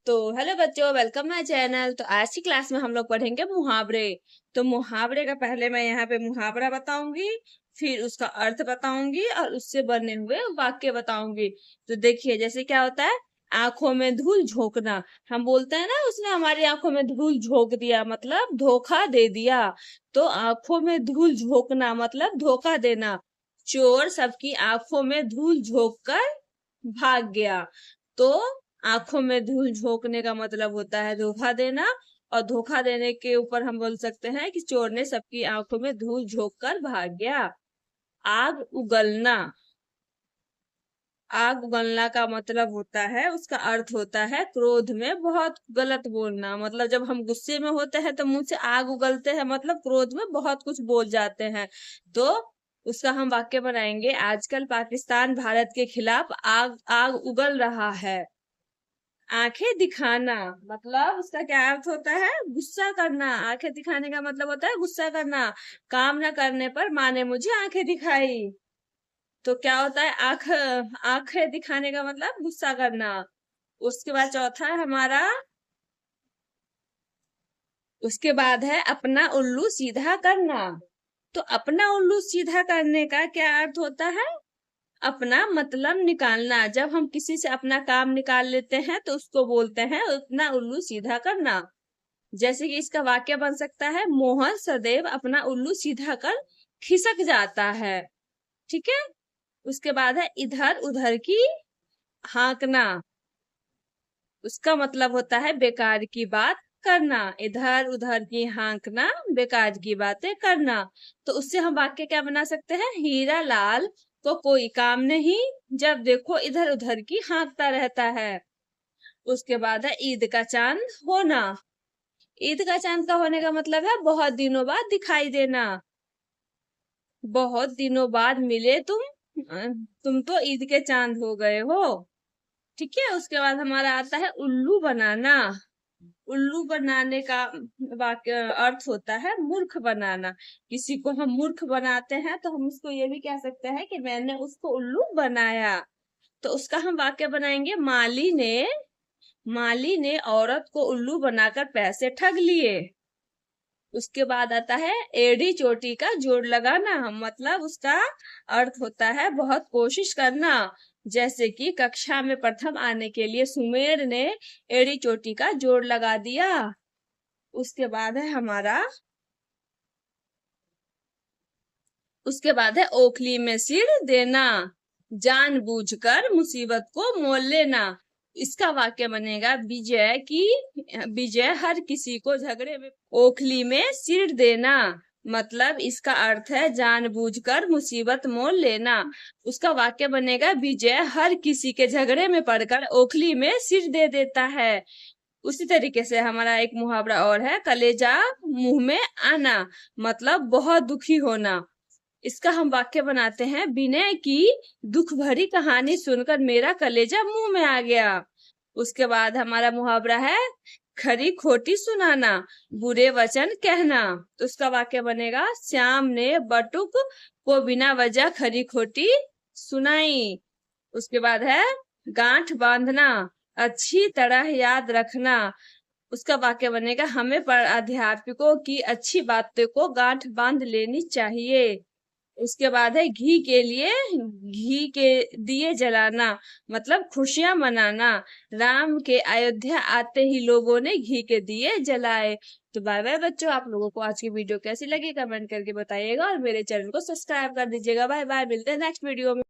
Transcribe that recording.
तो हेलो बच्चों, welcome my channel. तो आज की क्लास में हम लोग पढ़ेंगे मुहावरे। तो मुहावरे का पहले मैं यहाँ पे मुहावरा बताऊंगी, फिर उसका अर्थ बताऊंगी और उससे बने हुए वाक्य बताऊंगी। तो देखिए, जैसे क्या होता है, आंखों में धूल झोंकना। हम बोलते हैं ना, उसने हमारी आंखों में धूल झोंक दिया, मतलब धोखा दे दिया। तो आंखों में धूल झोंकना मतलब धोखा देना। चोर सबकी आंखों में धूल झोंक कर भाग गया। तो आंखों में धूल झोंकने का मतलब होता है धोखा देना। और धोखा देने के ऊपर हम बोल सकते हैं कि चोर ने सबकी आंखों में धूल झोंक कर भाग गया। आग उगलना। आग उगलना का मतलब होता है, उसका अर्थ होता है क्रोध में बहुत गलत बोलना। मतलब जब हम गुस्से में होते हैं तो मुंह से आग उगलते हैं, मतलब क्रोध में बहुत कुछ बोल जाते हैं। तो उसका हम वाक्य बनाएंगे, आजकल पाकिस्तान भारत के खिलाफ आग आग उगल रहा है। आंखें दिखाना मतलब उसका क्या अर्थ होता है, गुस्सा करना। आंखें दिखाने का मतलब होता है गुस्सा करना। काम न करने पर माँ ने मुझे आंखें दिखाई। तो क्या होता है, आंखें दिखाने का मतलब गुस्सा करना। उसके बाद चौथा है हमारा, उसके बाद है अपना उल्लू सीधा करना। तो अपना उल्लू सीधा करने का क्या अर्थ होता है, अपना मतलब निकालना। जब हम किसी से अपना काम निकाल लेते हैं तो उसको बोलते हैं अपना उल्लू सीधा करना। जैसे कि इसका वाक्य बन सकता है, मोहन सदैव अपना उल्लू सीधा कर खिसक जाता है। ठीक है। उसके बाद है इधर उधर की हाँकना। उसका मतलब होता है बेकार की बात करना। इधर उधर की हाँकना, बेकार की बातें करना। तो उससे हम वाक्य क्या बना सकते हैं, हीरा लाल को कोई काम नहीं, जब देखो इधर उधर की हाँकता रहता है। उसके बाद है ईद का चांद होना। ईद का चांद का होने का मतलब है बहुत दिनों बाद दिखाई देना। बहुत दिनों बाद मिले तुम, तुम तो ईद के चांद हो गए हो। ठीक है। उसके बाद हमारा आता है उल्लू बनाना। उल्लू बनाने का वाक्य अर्थ होता है मूर्ख बनाना। किसी को हम मूर्ख बनाते हैं तो हम उसको ये भी कह सकते हैं कि मैंने उसको उल्लू बनाया। तो उसका हम वाक्य बनाएंगे, माली ने औरत को उल्लू बनाकर पैसे ठग लिए। उसके बाद आता है एड़ी चोटी का जोड़ लगाना। मतलब उसका अर्थ होता है बहुत कोशिश करना। जैसे कि कक्षा में प्रथम आने के लिए सुमेर ने एड़ी चोटी का जोड़ लगा दिया। उसके बाद है हमारा, उसके बाद है ओखली में सिर देना। जानबूझकर मुसीबत को मोल लेना। इसका वाक्य बनेगा, विजय हर किसी को झगड़े में ओखली में सिर देना। मतलब इसका अर्थ है जानबूझकर मुसीबत मोल लेना। उसका वाक्य बनेगा, विजय हर किसी के झगड़े में पड़कर ओखली में सिर दे देता है। उसी तरीके से हमारा एक मुहावरा और है, कलेजा मुंह में आना। मतलब बहुत दुखी होना। इसका हम वाक्य बनाते हैं, विनय की दुख भरी कहानी सुनकर मेरा कलेजा मुंह में आ गया। उसके बाद हमारा मुहावरा है, खरी खोटी सुनाना, बुरे वचन कहना। तो उसका वाक्य बनेगा, श्याम ने बटुक को बिना वजह खरी खोटी सुनाई। उसके बाद है गांठ बांधना, अच्छी तरह याद रखना। उसका वाक्य बनेगा, हमें पर अध्यापकों की अच्छी बातों को गांठ बांध लेनी चाहिए। उसके बाद है घी के दिए जलाना। मतलब खुशियां मनाना। राम के अयोध्या आते ही लोगों ने घी के दिए जलाए। तो बाय बाय बच्चों, आप लोगों को आज की वीडियो कैसी लगी कमेंट करके बताइएगा और मेरे चैनल को सब्सक्राइब कर दीजिएगा। बाय बाय, मिलते हैं नेक्स्ट वीडियो में।